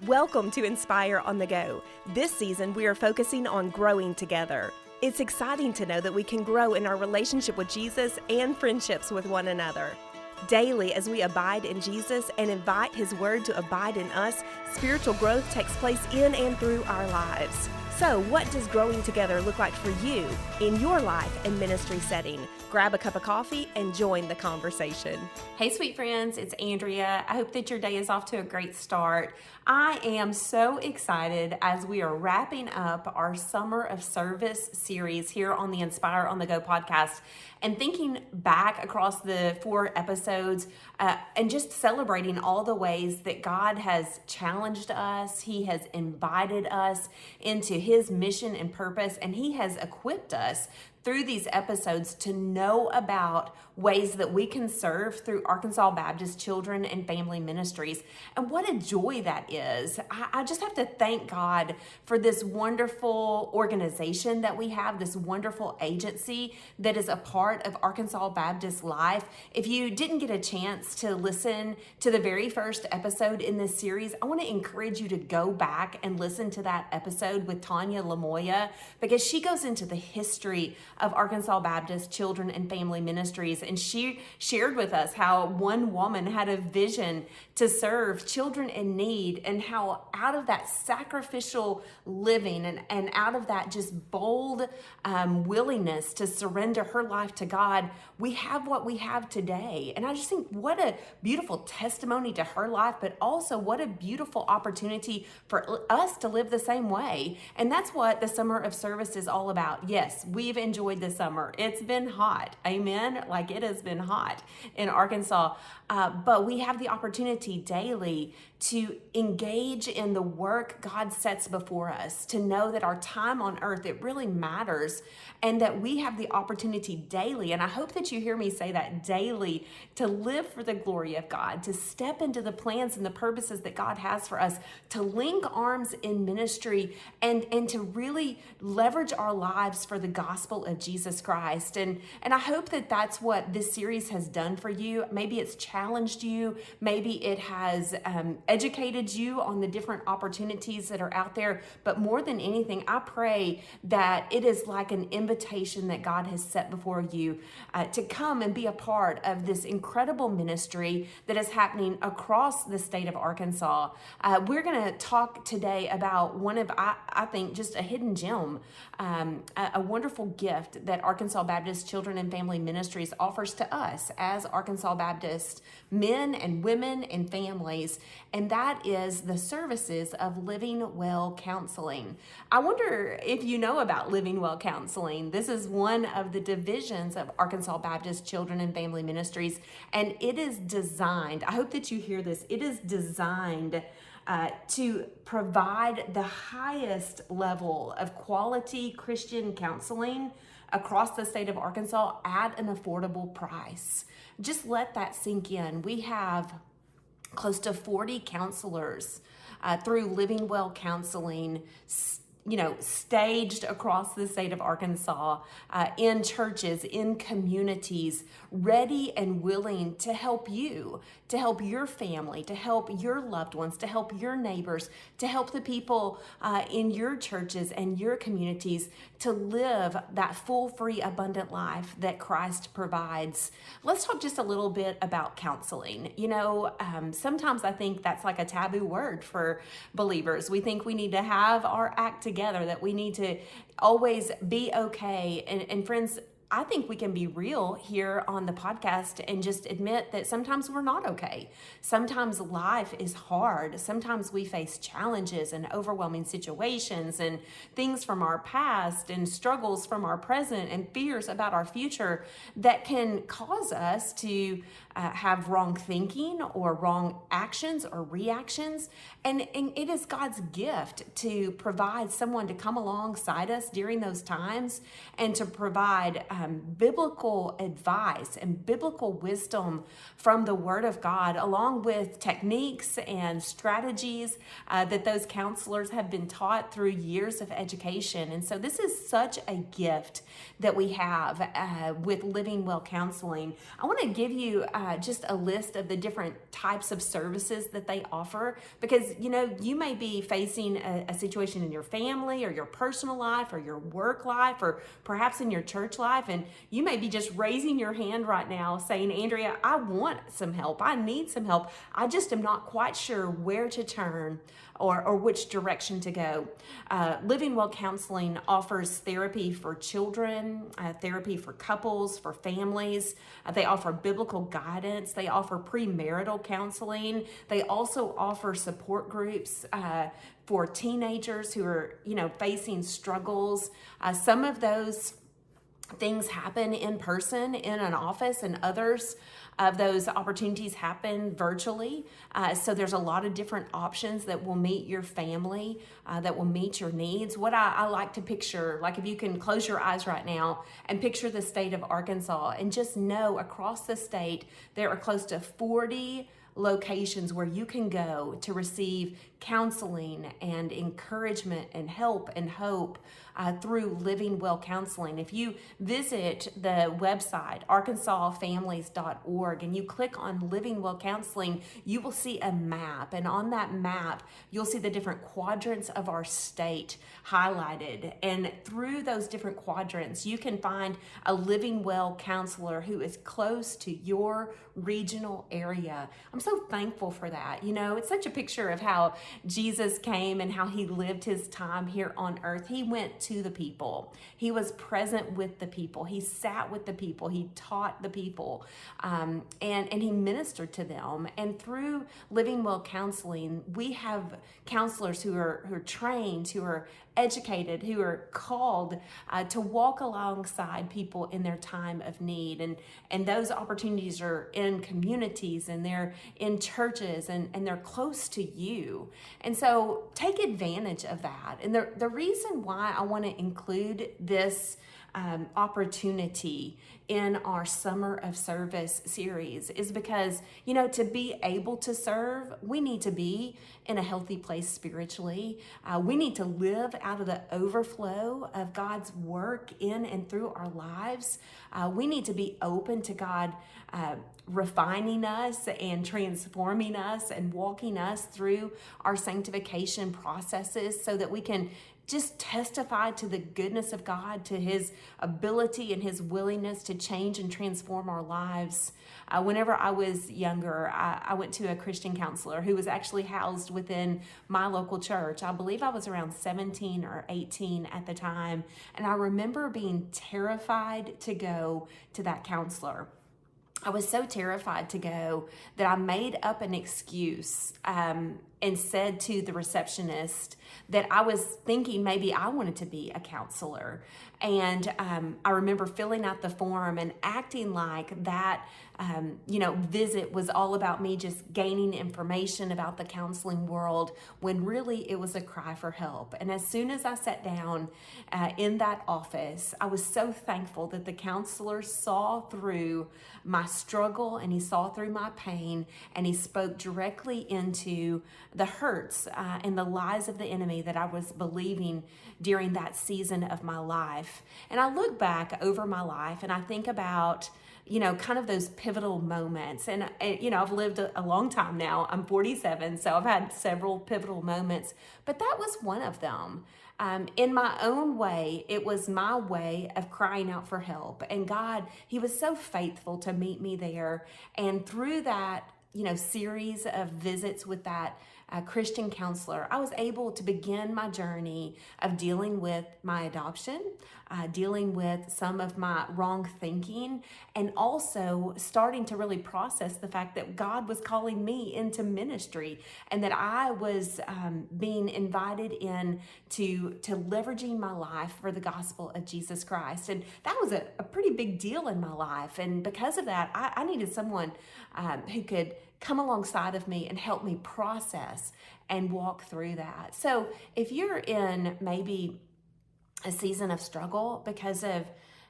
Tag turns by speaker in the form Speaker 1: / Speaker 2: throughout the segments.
Speaker 1: Welcome to Inspire on the Go. This season, we are focusing on growing together. It's exciting to know that we can grow in our relationship with Jesus and friendships with one another. Daily, as we abide in Jesus and invite His Word to abide in us, spiritual growth takes place in and through our lives. So, what does growing together look like for you in your life and ministry setting? Grab a cup of coffee and join the conversation.
Speaker 2: Hey, sweet friends, it's Andrea. I hope that your day is off to a great start. I am so excited as we are wrapping up our Summer of Service series here on the Inspire on the Go podcast and thinking back across the 4 episodes and just celebrating all the ways that God has challenged us. He has invited us into His mission and purpose, and He has equipped us through these episodes to know about ways that we can serve through Arkansas Baptist Children and Family Ministries. And what a joy that is. I just have to thank God for this wonderful organization that we have, this wonderful agency that is a part of Arkansas Baptist life. If you didn't get a chance to listen to the very first episode in this series, I want to encourage you to go back and listen to that episode with Tanya Lamoya, because she goes into the history of Arkansas Baptist Children and Family Ministries. And she shared with us how one woman had a vision to serve children in need, and how out of that sacrificial living and out of that just bold willingness to surrender her life to God, we have what we have today. And I just think what a beautiful testimony to her life, but also what a beautiful opportunity for us to live the same way. And that's what the Summer of Service is all about. Yes, we've enjoyed this summer. It's been hot. Amen. Like it has been hot in Arkansas. But we have the opportunity daily to engage in the work God sets before us, to know that our time on earth, it really matters, and that we have the opportunity daily, and I hope that you hear me say that daily, to live for the glory of God, to step into the plans and the purposes that God has for us, to link arms in ministry, and to really leverage our lives for the gospel of Jesus Christ. And I hope that that's what this series has done for you. Maybe it's challenged you. Maybe it has educated you on the different opportunities that are out there. But more than anything, I pray that it is like an invitation that God has set before you to come and be a part of this incredible ministry that is happening across the state of Arkansas. We're going to talk today about one of, I think, just a hidden gem, a wonderful gift that Arkansas Baptist Children and Family Ministries offers to us as Arkansas Baptist men and women and families, and that is the services of Living Well Counseling. I wonder if you know about Living Well Counseling. This is one of the divisions of Arkansas Baptist Children and Family Ministries, and it is designed, I hope that you hear this, it is designed to provide the highest level of quality Christian counseling across the state of Arkansas at an affordable price. Just let that sink in. We have close to 40 counselors through Living Well Counseling, staged across the state of Arkansas, in churches, in communities, ready and willing to help you, to help your family, to help your loved ones, to help your neighbors, to help the people in your churches and your communities to live that full, free, abundant life that Christ provides. Let's talk just a little bit about counseling. Sometimes I think that's like a taboo word for believers. We think we need to have our act together, that we need to always be okay. And friends, I think we can be real here on the podcast and just admit that sometimes we're not okay. Sometimes life is hard. Sometimes we face challenges and overwhelming situations and things from our past and struggles from our present and fears about our future that can cause us to have wrong thinking or wrong actions or reactions. And it is God's gift to provide someone to come alongside us during those times and to provide biblical advice and biblical wisdom from the Word of God, along with techniques and strategies that those counselors have been taught through years of education. And so this is such a gift that we have with Living Well Counseling. I want to give you just a list of the different types of services that they offer, because you may be facing a situation in your family or your personal life or your work life or perhaps in your church life, and you may be just raising your hand right now saying, Andrea, I want some help. I need some help. I just am not quite sure where to turn or which direction to go. Living Well Counseling offers therapy for children, therapy for couples, for families. They offer biblical guidance. They offer premarital counseling. They also offer support groups for teenagers who are, facing struggles. Some of those things happen in person in an office, and others of those opportunities happen virtually. So there's a lot of different options that will meet your family, that will meet your needs. What I like to picture, like if you can close your eyes right now and picture the state of Arkansas, and just know across the state there are close to 40 locations where you can go to receive counseling and encouragement and help and hope through Living Well Counseling. If you visit the website, arkansasfamilies.org, and you click on Living Well Counseling, you will see a map. And on that map, you'll see the different quadrants of our state highlighted. And through those different quadrants, you can find a Living Well counselor who is close to your regional area. I'm so thankful for that. It's such a picture of how Jesus came and how he lived his time here on earth. He went to the people. He was present with the people. He sat with the people. He taught the people, and he ministered to them. And through Living Well Counseling, we have counselors who are trained, who are educated, who are called to walk alongside people in their time of need. And those opportunities are in communities, and they're in churches, and they're close to you. And so take advantage of that. And the reason why I want to include this opportunity in our Summer of Service series is because, to be able to serve, we need to be in a healthy place spiritually. We need to live out of the overflow of God's work in and through our lives. We need to be open to God refining us and transforming us and walking us through our sanctification processes so that we can just testify to the goodness of God, to his ability and his willingness to change and transform our lives. Whenever I was younger, I went to a Christian counselor who was actually housed within my local church. I believe I was around 17 or 18 at the time. And I remember being terrified to go to that counselor. I was so terrified to go that I made up an excuse and said to the receptionist that I was thinking maybe I wanted to be a counselor. And I remember filling out the form and acting like that visit was all about me just gaining information about the counseling world, when really it was a cry for help. And as soon as I sat down in that office, I was so thankful that the counselor saw through my struggle, and he saw through my pain, and he spoke directly into the hurts and the lies of the enemy that I was believing during that season of my life. And I look back over my life and I think about kind of those pivotal moments. And I've lived a long time now. I'm 47, so I've had several pivotal moments, but that was one of them. In my own way, it was my way of crying out for help. And God, he was so faithful to meet me there. And through that, series of visits with that Christian counselor, I was able to begin my journey of dealing with my adoption, dealing with some of my wrong thinking, and also starting to really process the fact that God was calling me into ministry, and that I was being invited in to leveraging my life for the gospel of Jesus Christ. And that was a pretty big deal in my life. And because of that, I needed someone who could come alongside of me and help me process and walk through that. So if you're in maybe a season of struggle because of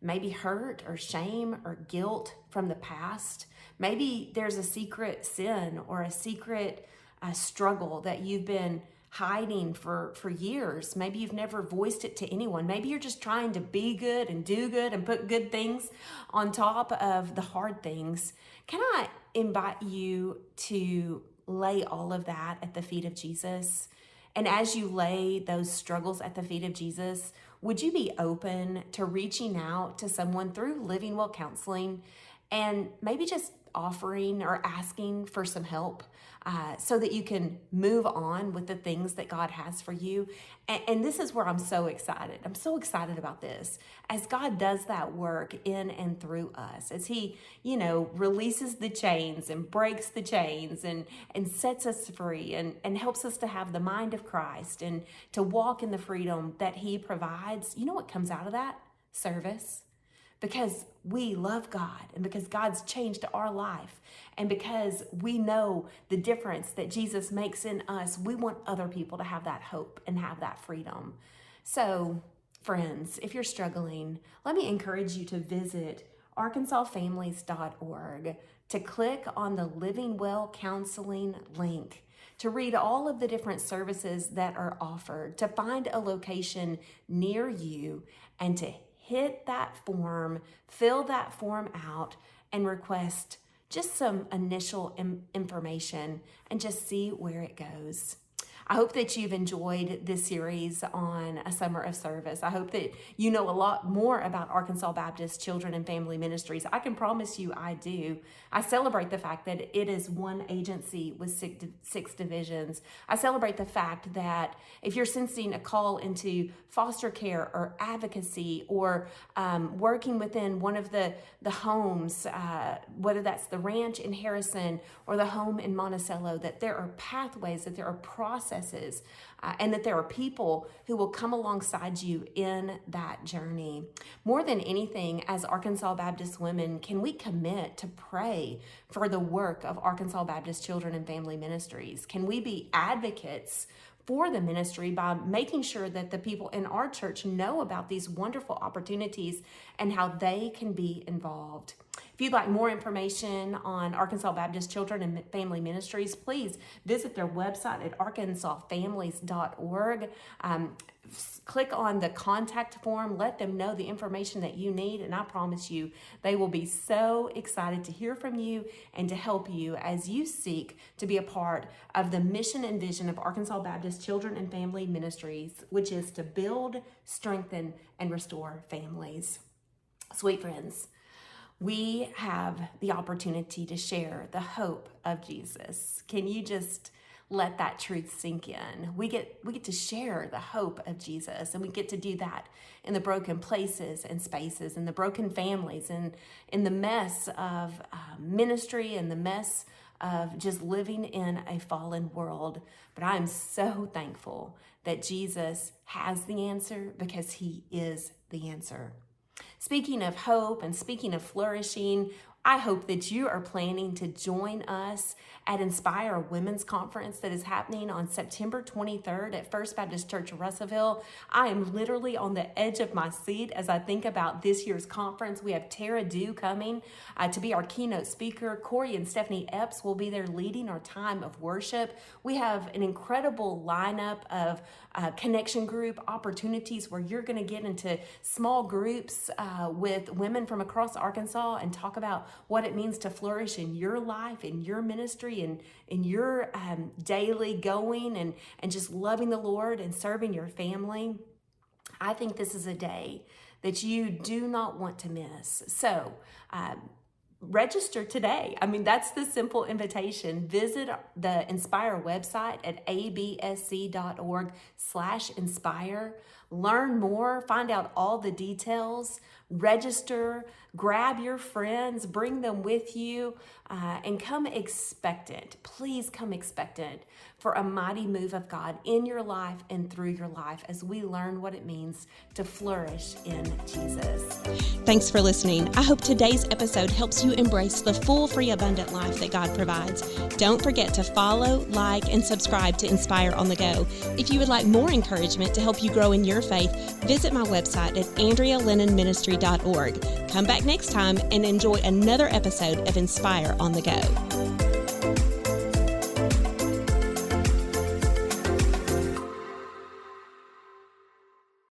Speaker 2: maybe hurt or shame or guilt from the past. Maybe there's a secret sin or a secret struggle that you've been hiding for years. Maybe you've never voiced it to anyone. Maybe you're just trying to be good and do good and put good things on top of the hard things. Can I invite you to lay all of that at the feet of Jesus? And as you lay those struggles at the feet of Jesus, would you be open to reaching out to someone through Living Well Counseling and maybe just offering or asking for some help so that you can move on with the things that God has for you? And this is where I'm so excited. I'm so excited about this. As God does that work in and through us, as He, releases the chains and breaks the chains and sets us free and helps us to have the mind of Christ and to walk in the freedom that He provides, you know what comes out of that? Service. Because we love God and because God's changed our life and because we know the difference that Jesus makes in us, we want other people to have that hope and have that freedom. So, friends, if you're struggling, let me encourage you to visit arkansasfamilies.org to click on the Living Well Counseling link, to read all of the different services that are offered, to find a location near you, and to hit that form, fill that form out, and request just some initial information and just see where it goes. I hope that you've enjoyed this series on a summer of service. I hope that you know a lot more about Arkansas Baptist Children and Family Ministries. I can promise you I do. I celebrate the fact that it is one agency with six divisions. I celebrate the fact that if you're sensing a call into foster care or advocacy or working within one of the homes, whether that's the ranch in Harrison or the home in Monticello, that there are pathways, that there are processes, and that there are people who will come alongside you in that journey. More than anything, as Arkansas Baptist women, can we commit to pray for the work of Arkansas Baptist Children and Family Ministries? Can we be advocates for the ministry by making sure that the people in our church know about these wonderful opportunities and how they can be involved? If you'd like more information on Arkansas Baptist Children and Family Ministries, please visit their website at arkansasfamilies.org. Click on the contact form, let them know the information that you need, and I promise you they will be so excited to hear from you and to help you as you seek to be a part of the mission and vision of Arkansas Baptist Children and Family Ministries, which is to build, strengthen, and restore families. Sweet friends, we have the opportunity to share the hope of Jesus. Can you just let that truth sink in? We get to share the hope of Jesus, and we get to do that in the broken places and spaces, in the broken families, and in the mess of ministry and the mess of just living in a fallen world. But I am so thankful that Jesus has the answer because He is the answer. Speaking of hope and speaking of flourishing, I hope that you are planning to join us at Inspire Women's Conference that is happening on September 23rd at First Baptist Church Russellville. I am literally on the edge of my seat as I think about this year's conference. We have Tara Dew coming to be our keynote speaker. Corey and Stephanie Epps will be there leading our time of worship. We have an incredible lineup of connection group opportunities where you're going to get into small groups with women from across Arkansas and talk about what it means to flourish in your life, in your ministry, and in your daily going and just loving the Lord and serving your family. I think this is a day that you do not want to miss. So, register today. I mean, that's the simple invitation. Visit the Inspire website at absc.org/inspire. Learn more, find out all the details, register, grab your friends, bring them with you, and come expectant. Please come expectant for a mighty move of God in your life and through your life as we learn what it means to flourish in Jesus.
Speaker 1: Thanks for listening. I hope today's episode helps you embrace the full, free, abundant life that God provides. Don't forget to follow, like, and subscribe to Inspire on the Go. If you would like more encouragement to help you grow in your faith, visit my website at AndreaLennonMinistry.com. inspiremississippi.org. Come back next time and enjoy another episode of Inspire on the Go.